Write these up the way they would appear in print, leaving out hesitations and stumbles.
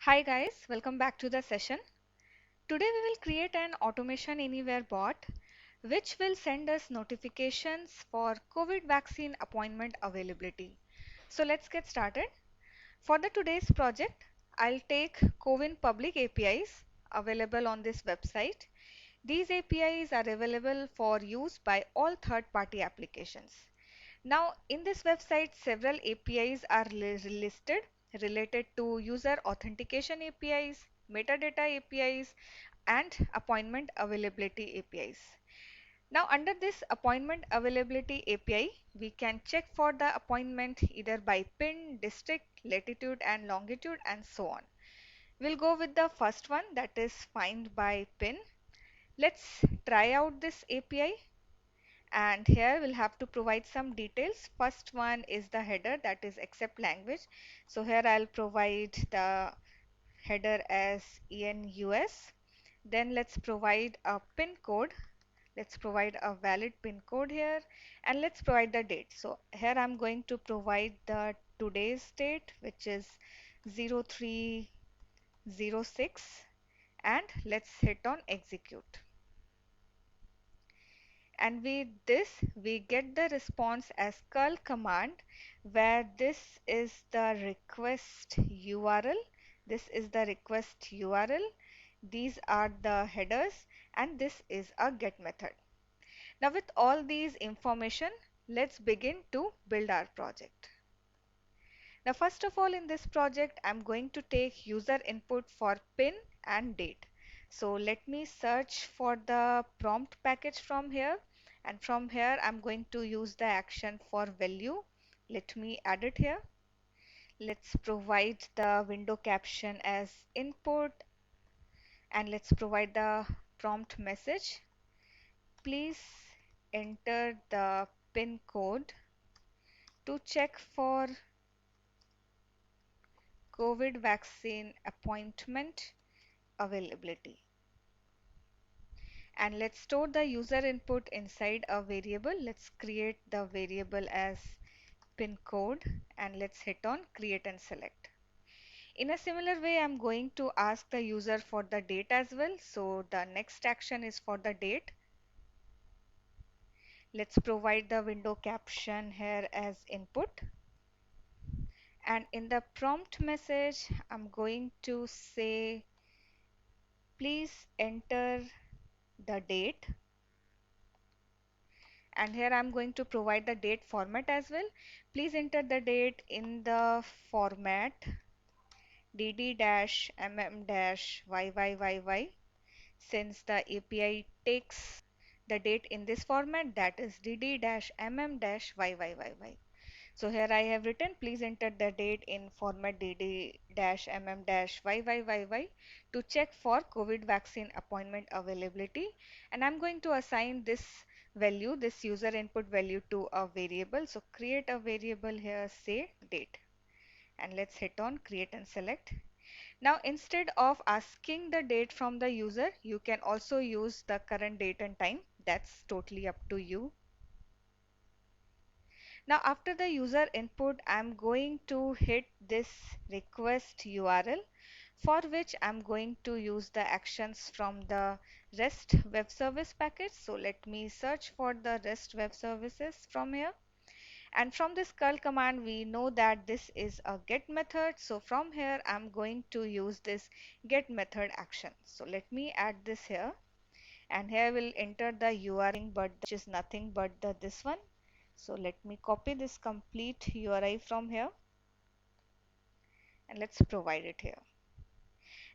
Hi guys, welcome back to the session. Today we will create an automation anywhere bot which will send us notifications for COVID vaccine appointment availability. So let's get started. For the today's project, I'll take COVID public APIs available on this website. These APIs are available for use by all third-party applications. Now, in this website, several APIs are listed related to user authentication APIs, metadata APIs, and appointment availability APIs. Now, under this appointment availability API, we can check for the appointment either by PIN, district, latitude, and longitude, and so on. We'll go with the first one, that is find by PIN. Let's try out this API, and here we'll have to provide some details. First one is the header, that is accept language. So here I'll provide the header as ENUS. Then let's provide a pin code. Let's provide a valid pin code here, and let's provide the date. So here I'm going to provide the today's date, which is 0306, and let's hit on execute. And with this we get the response as curl command, where this is the request URL, this is the request URL, these are the headers, and this is a get method. Now with all these information, let's begin to build our project. Now first of all, in this project I'm going to take user input for pin and date. So let me search for the prompt package from here, and from here I'm going to use the action for value. Let me add it here. Let's provide the window caption as input, and let's provide the prompt message. Please enter the pin code to check for COVID vaccine appointment availability. And let's store the user input inside a variable. Let's create the variable as pin code, and let's hit on create and select. In a similar way, I'm going to ask the user for the date as well. So the next action is for the date. Let's provide the window caption here as input. And in the prompt message, I'm going to say, please enter the date. And here I'm going to provide the date format as well. Please enter the date in the format dd-mm-yyyy. Since the API takes the date in this format, that is dd-mm-yyyy. So here I have written, please enter the date in format dd-mm-yyyy to check for COVID vaccine appointment availability. And I'm going to assign this value, this user input value, to a variable. So create a variable here, say date, and let's hit on create and select. Now instead of asking the date from the user, you can also use the current date and time. That's totally up to you. Now after the user input, I'm going to hit this request URL, for which I'm going to use the actions from the REST web service package. So let me search for the REST web services from here. And from this curl command, we know that this is a get method. So from here, I'm going to use this get method action. So let me add this here, and here we'll enter the URI, but which is nothing but this one. So let me copy this complete URI from here, and let's provide it here.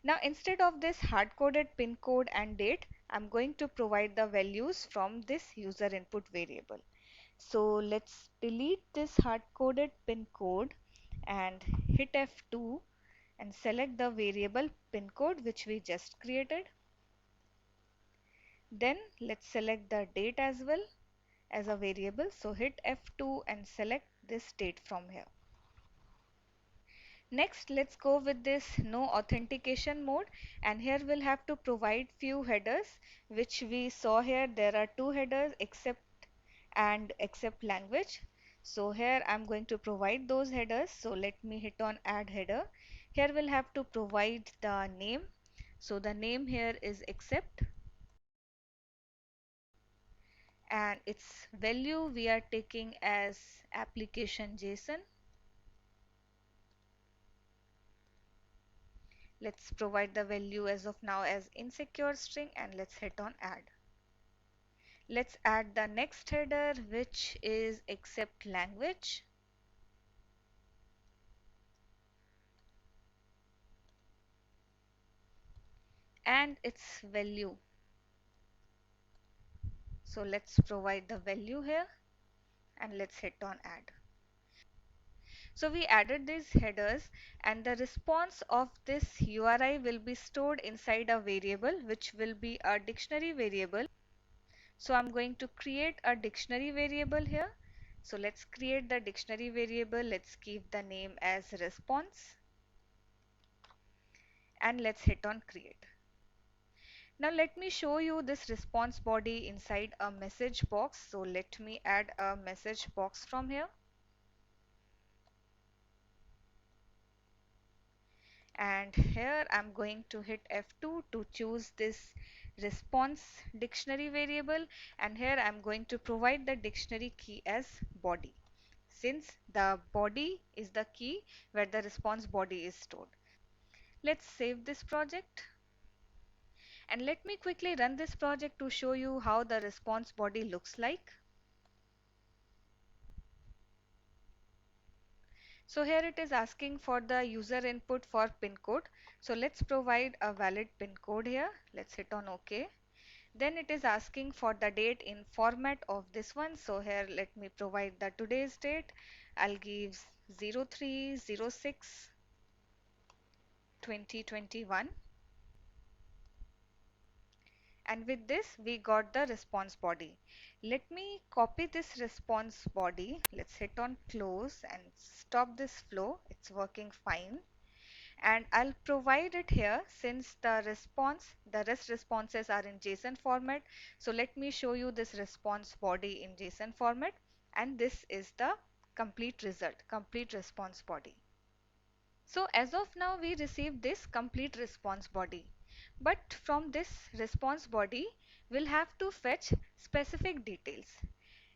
Now instead of this hard-coded pin code and date, I'm going to provide the values from this user input variable. So let's delete this hard-coded pin code and hit F2 and select the variable pin code which we just created. Then let's select the date as well as a variable. So hit F2 and select this date from here. Next, let's go with this no authentication mode, and here we'll have to provide few headers which we saw here. There are two headers, accept and accept language. So here I'm going to provide those headers. So let me hit on add header. Here we'll have to provide the name. So the name here is accept, and its value we are taking as application JSON. Let's provide the value as of now as insecure string, and let's hit on add. Let's add the next header, which is accept language, and its value. So let's provide the value here, and let's hit on add. So we added these headers, and the response of this URI will be stored inside a variable, which will be a dictionary variable. So I'm going to create a dictionary variable here. So let's create the dictionary variable. Let's give the name as response, and let's hit on create. Now let me show you this response body inside a message box. So let me add a message box from here. And here I'm going to hit F2 to choose this response dictionary variable, and here I'm going to provide the dictionary key as body, since the body is the key where the response body is stored. Let's save this project, and let me quickly run this project to show you how the response body looks like. So here it is asking for the user input for pin code. So let's provide a valid pin code here. Let's hit on OK. Then it is asking for the date in format of this one. So here let me provide the today's date. I'll give 03/06/2021. And with this we got the response body. Let me copy this response body. Let's hit on close and stop this flow. It's working fine. And I'll provide it here, since the rest responses are in JSON format. So let me show you this response body in JSON format, and this is the complete result, complete response body. So as of now we received this complete response body, but from this response body we'll have to fetch specific details.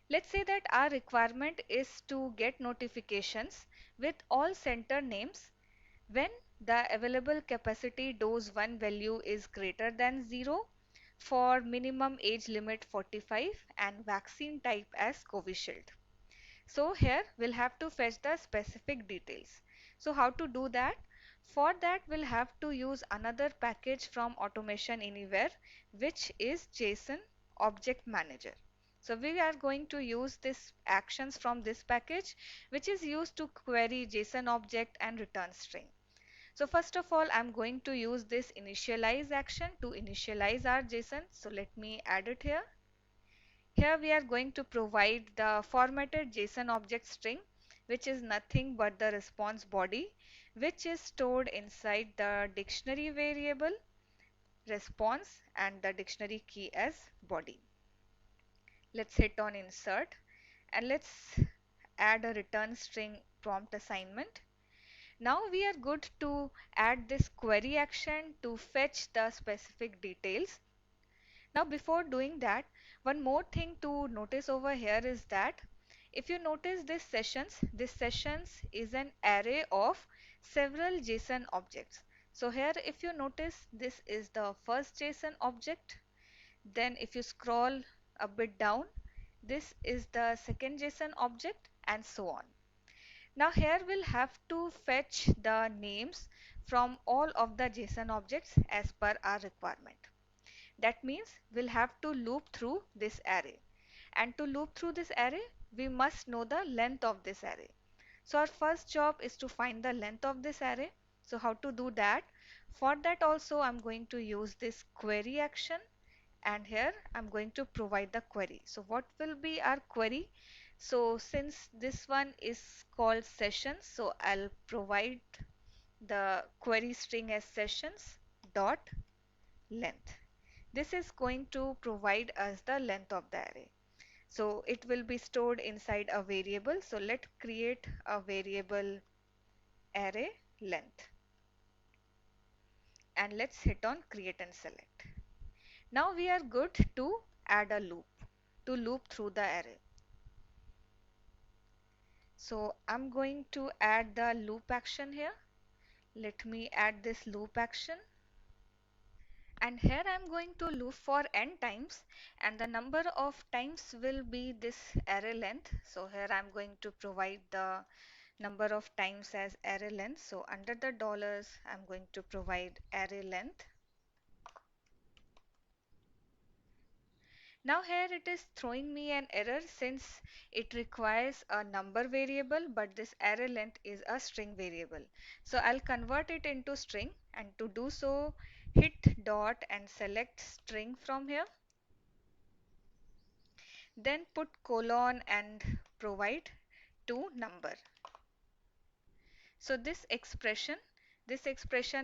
Let's say that our requirement is to get notifications with all center names when the available capacity dose 1 value is greater than 0, for minimum age limit 45, and vaccine type as Covishield. So here we'll have to fetch the specific details. So how to do that? For that we'll have to use another package from Automation Anywhere, which is JSON Object Manager. So we are going to use this actions from this package, which is used to query JSON object and return string. So first of all, I'm going to use this initialize action to initialize our JSON. So let me add it here. Here we are going to provide the formatted JSON object string, which is nothing but the response body, which is stored inside the dictionary variable response and the dictionary key as body. Let's hit on insert, and let's add a return string prompt assignment. Now we are good to add this query action to fetch the specific details. Now before doing that, one more thing to notice over here is that if you notice this sessions is an array of several JSON objects. So here if you notice, this is the first JSON object. Then if you scroll a bit down, this is the second JSON object, and so on. Now here we'll have to fetch the names from all of the JSON objects as per our requirement. That means we'll have to loop through this array. And to loop through this array, we must know the length of this array. So our first job is to find the length of this array. So how to do that? For that also I'm going to use this query action, and here I'm going to provide the query. So what will be our query? So since this one is called sessions, so I'll provide the query string as sessions dot length. This is going to provide us the length of the array. So it will be stored inside a variable. So let's create a variable array length. and let's hit on create and select. Now we are good to add a loop to loop through the array. So I'm going to add the loop action here. Let me add this loop action, and here I'm going to loop for n times, and the number of times will be this array length. So here I'm going to provide the number of times as array length. So under the dollars I'm going to provide array length. Now here it is throwing me an error since it requires a number variable, but this array length is a string variable. So I'll convert it into string, and to do so hit dot and select string from here. Then put colon and provide to number. So this expression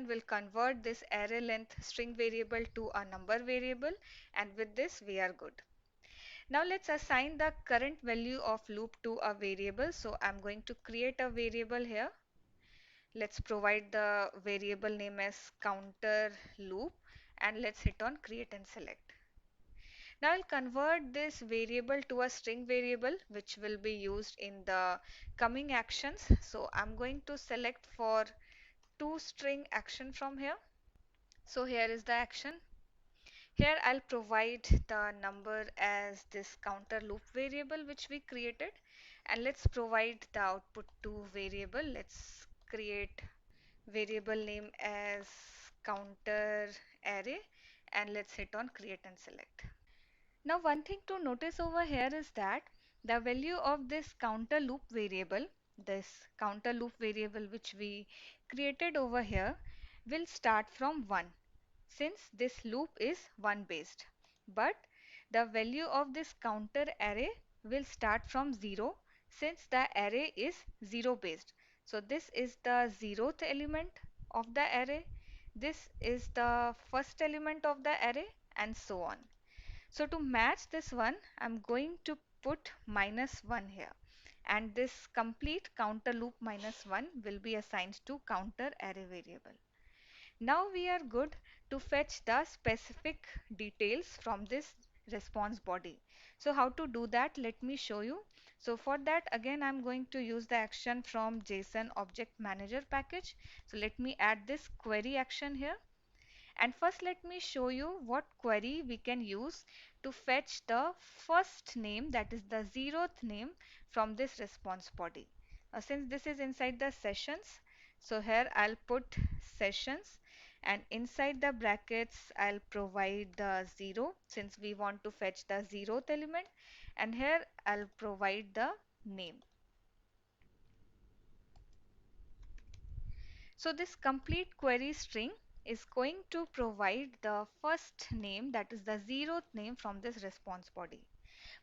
will convert this array length string variable to a number variable, and with this we are good. Now let's assign the current value of loop to a variable. So I'm going to create a variable here. Let's provide the variable name as counter loop, and let's hit on create and select. Now I'll convert this variable to a string variable which will be used in the coming actions. So I'm going to select for toString action from here. So here is the action. Here I'll provide the number as this counter loop variable which we created, and let's provide the output to variable. Let's create variable name as counter array, and let's hit on create and select. Now one thing to notice over here is that the value of this counter loop variable which we created over here will start from 1, since this loop is 1 based. But the value of this counter array will start from 0, since the array is 0 based. So this is the 0th element of the array, this is the first element of the array, and so on. So to match this one, I'm going to put -1 here, and this complete counter loop -1 will be assigned to counter array variable. Now we are good to fetch the specific details from this response body. So how to do that? Let me show you. So for that, again I'm going to use the action from JSON Object Manager package. So let me add this query action here. And first let me show you what query we can use to fetch the first name, that is the 0th name, from this response body. Since this is inside the sessions, so here I'll put sessions, and inside the brackets I'll provide the 0 since we want to fetch the 0th element, and here I'll provide the name. So this complete query string is going to provide the first name, that is the 0th name, from this response body.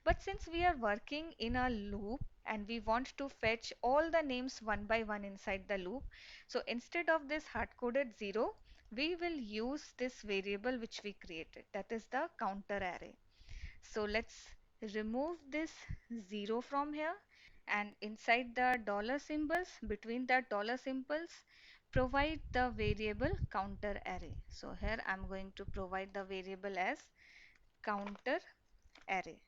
But since we are working in a loop and we want to fetch all the names one by one inside the loop, so instead of this hard-coded 0, we will use this variable which we created, that is the counter array. So let's remove this 0 from here, and inside the dollar symbols, between the dollar symbols, provide the variable counter array. So here I'm going to provide the variable as counter array.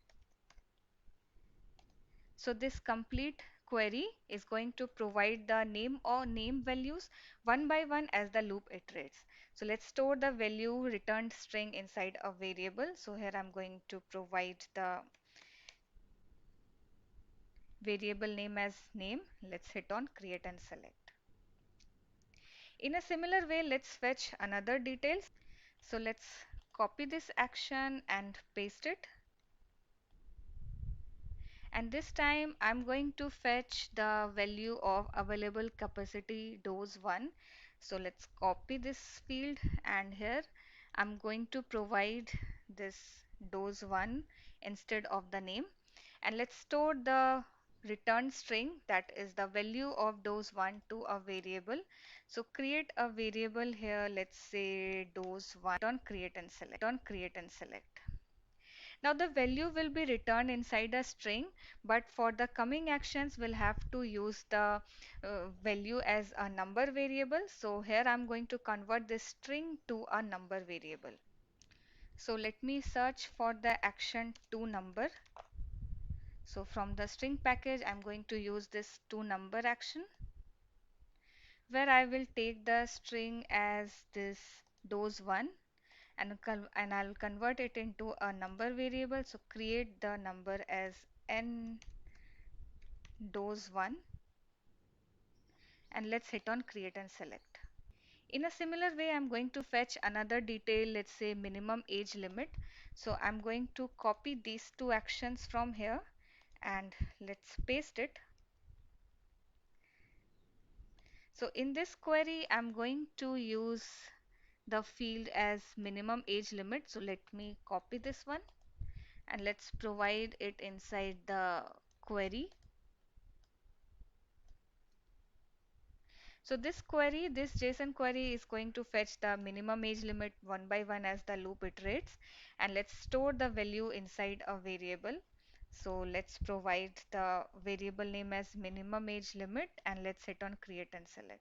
So this complete query is going to provide the name or name values one by one as the loop iterates. So let's store the value returned string inside a variable. So here I'm going to provide the variable name as name. Let's hit on create and select. In a similar way, let's fetch another details. So let's copy this action and paste it. And this time I'm going to fetch the value of available capacity dose 1. So let's copy this field, and here I'm going to provide this dose 1 instead of the name, and let's store the return string, that is the value of dose 1, to a variable. So create a variable here, let's say dose 1, on create and select. Now the value will be returned inside a string, but for the coming actions we'll have to use the value as a number variable. So here I'm going to convert this string to a number variable. So let me search for the action to number. So from the string package I'm going to use this to number action, where I will take the string as this dose1 and I'll convert it into a number variable. So create the number as n dose1 and let's hit on create and select. In a similar way, I'm going to fetch another detail, let's say minimum age limit. So I'm going to copy these two actions from here and let's paste it. So in this query, I'm going to use the field as minimum age limit. So let me copy this one and let's provide it inside the query. So this query, this JSON query is going to fetch the minimum age limit one by one as the loop iterates, and let's store the value inside a variable. So let's provide the variable name as minimum age limit and let's hit on create and select.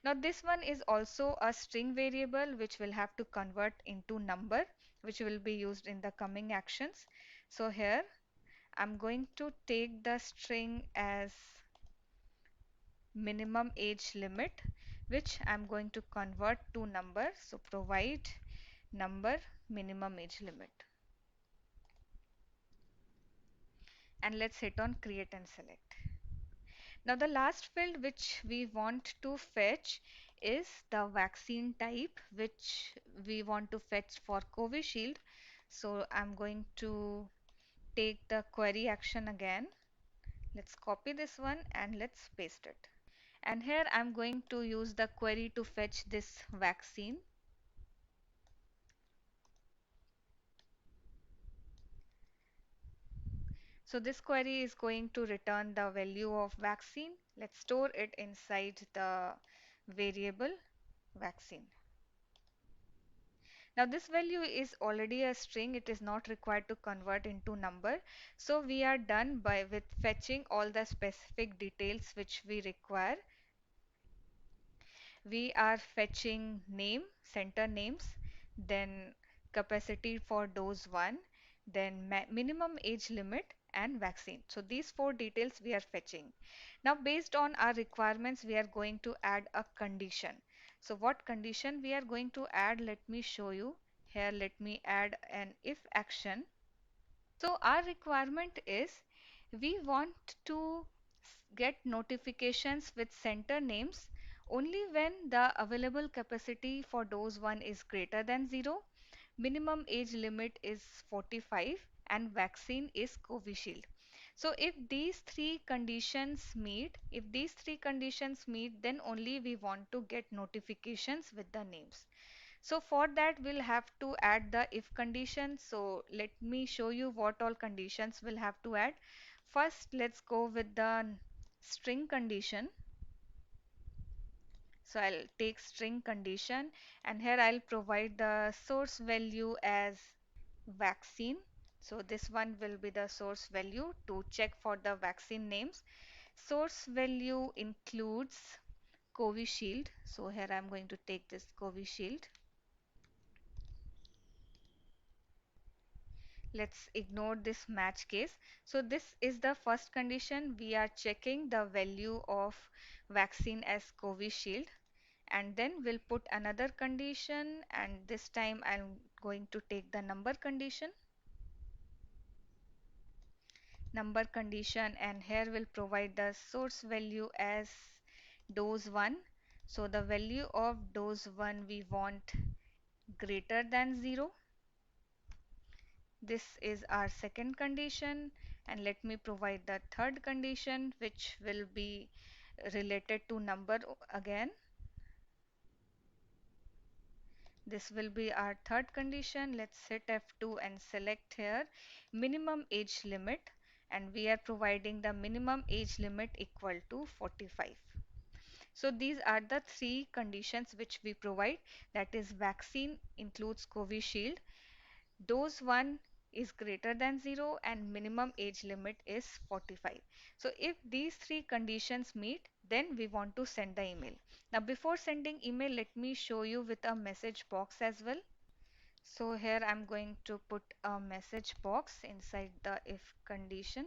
Now this one is also a string variable which will have to convert into number, which will be used in the coming actions. So here I'm going to take the string as minimum age limit, which I'm going to convert to number. So provide number minimum age limit and let's hit on create and select. Now the last field which we want to fetch is the vaccine type which we want to fetch for Covishield. So I'm going to take the query action again. Let's copy this one and let's paste it. And here I'm going to use the query to fetch this vaccine. So this query is going to return the value of vaccine. Let's store it inside the variable vaccine. Now this value is already a string. It is not required to convert into number. So we are done with fetching all the specific details which we require. We are fetching name, center names, then capacity for dose 1, then minimum age limit and vaccine. So these four details we are fetching. Now based on our requirements we are going to add a condition. So what condition we are going to add, let me show you. Here let me add an if action. So our requirement is we want to get notifications with center names only when the available capacity for dose 1 is greater than 0, minimum age limit is 45 and vaccine is Covishield. So if these three conditions meet, then only we want to get notifications with the names. So for that we'll have to add the if condition. So let me show you what all conditions we'll have to add. First let's go with the string condition. So I'll take string condition and here I'll provide the source value as vaccine. So this one will be the source value to check for the vaccine names. Source value includes Covishield. So here I'm going to take this Covishield. Let's ignore this match case. So this is the first condition. We are checking the value of vaccine as Covishield, and then we'll put another condition, and this time I'm going to take the number condition. Number condition, and here we'll provide the source value as dose 1. So the value of dose 1 we want greater than 0. This is our second condition, and let me provide the third condition which will be related to number again. This will be our third condition. Let's hit F2 and select here minimum age limit, and we are providing the minimum age limit equal to 45. So these are the three conditions which we provide, that is vaccine includes Covishield, dose 1 is greater than 0 and minimum age limit is 45. So if these three conditions meet, then we want to send the email. Now before sending email, let me show you with a message box as well. So here I'm going to put a message box inside the if condition.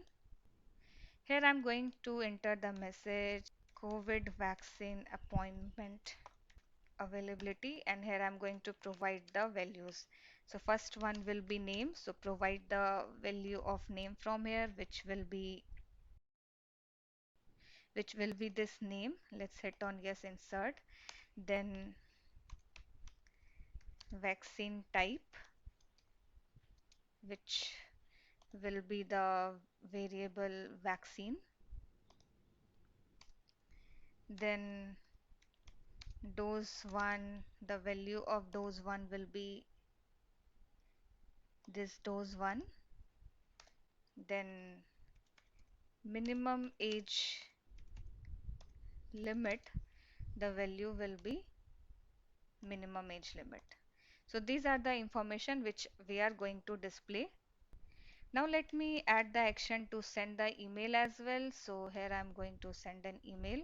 Here I'm going to enter the message COVID vaccine appointment availability, and here I'm going to provide the values. So first one will be name, so provide the value of name from here, which will be this name. Let's hit on yes, insert. Then vaccine type, which will be the variable vaccine. Then dose 1, the value of dose 1 will be this dose 1. Then minimum age limit, the value will be minimum age limit. So these are the information which we are going to display. Now let me add the action to send the email as well. So here I am going to send an email,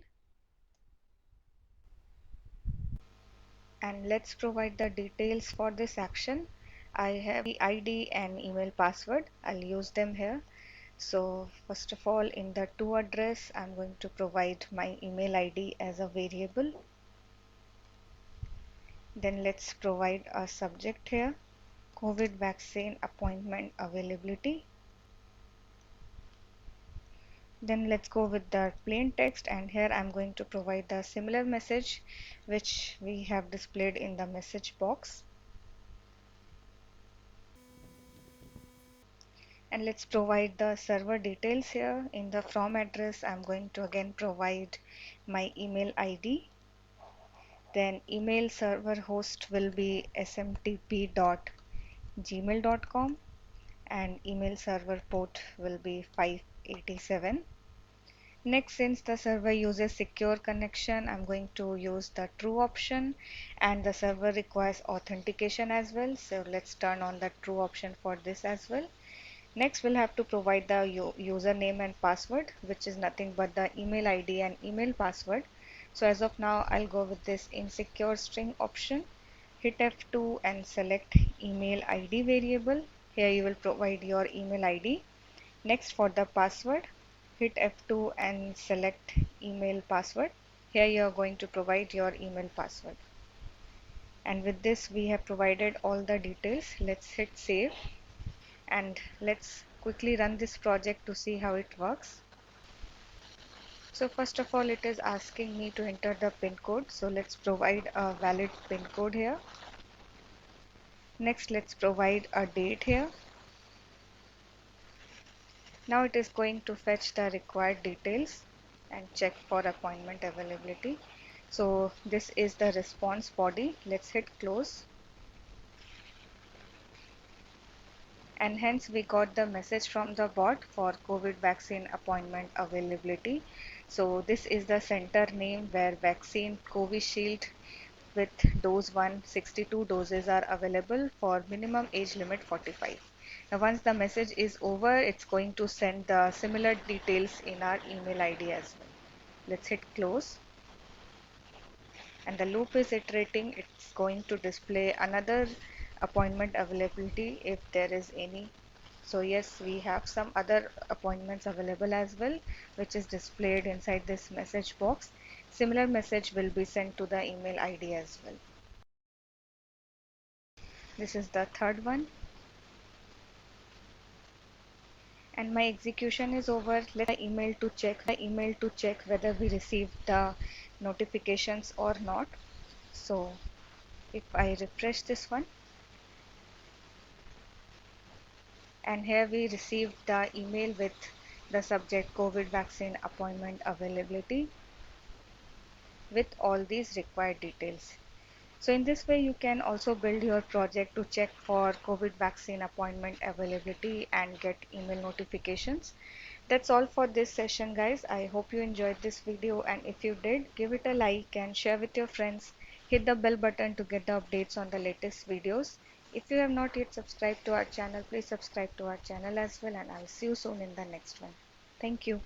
and let's provide the details for this action. I have the ID and email password. I'll use them here. So first of all, in the to address, I'm going to provide my email ID as a variable. Then let's provide a subject here, COVID vaccine appointment availability. Then let's go with the plain text, and here I'm going to provide the similar message which we have displayed in the message box. And let's provide the server details here. In the from address, I'm going to again provide my email ID. Then email server host will be smtp.gmail.com, and email server port will be 587. Next, since the server uses secure connection, I'm going to use the true option, and the server requires authentication as well. So let's turn on the true option for this as well. Next, we'll have to provide the username and password, which is nothing but the email ID and email password. So as of now, I'll go with this insecure string option. Hit F2 and select email ID variable. Here you will provide your email ID. Next, for the password, hit F2 and select email password. Here you are going to provide your email password. And with this, we have provided all the details. Let's hit save, and let's quickly run this project to see how it works. So first of all, it is asking me to enter the pin code. So let's provide a valid pin code here. Next, let's provide a date here. Now it is going to fetch the required details and check for appointment availability. So this is the response body. Let's hit close. And hence we got the message from the bot for COVID vaccine appointment availability. So this is the center name where vaccine Covishield with dose 1 62 doses are available for minimum age limit 45. Now once the message is over, it's going to send the similar details in our email ID as well. Let's hit close, and the loop is iterating. It's going to display another appointment availability if there is any. So yes, we have some other appointments available as well, which is displayed inside this message box. Similar message will be sent to the email ID as well. This is the third one, and my execution is over. Let's the email to check whether we received the notifications or not. So if I refresh this one, and here we received the email with the subject COVID vaccine appointment availability with all these required details. So in this way, you can also build your project to check for COVID vaccine appointment availability and get email notifications. That's all for this session, guys. I hope you enjoyed this video, and if you did, give it a like and share with your friends. Hit the bell button to get the updates on the latest videos. If you have not yet subscribed to our channel, please subscribe to our channel as well, and I'll see you soon in the next one. Thank you.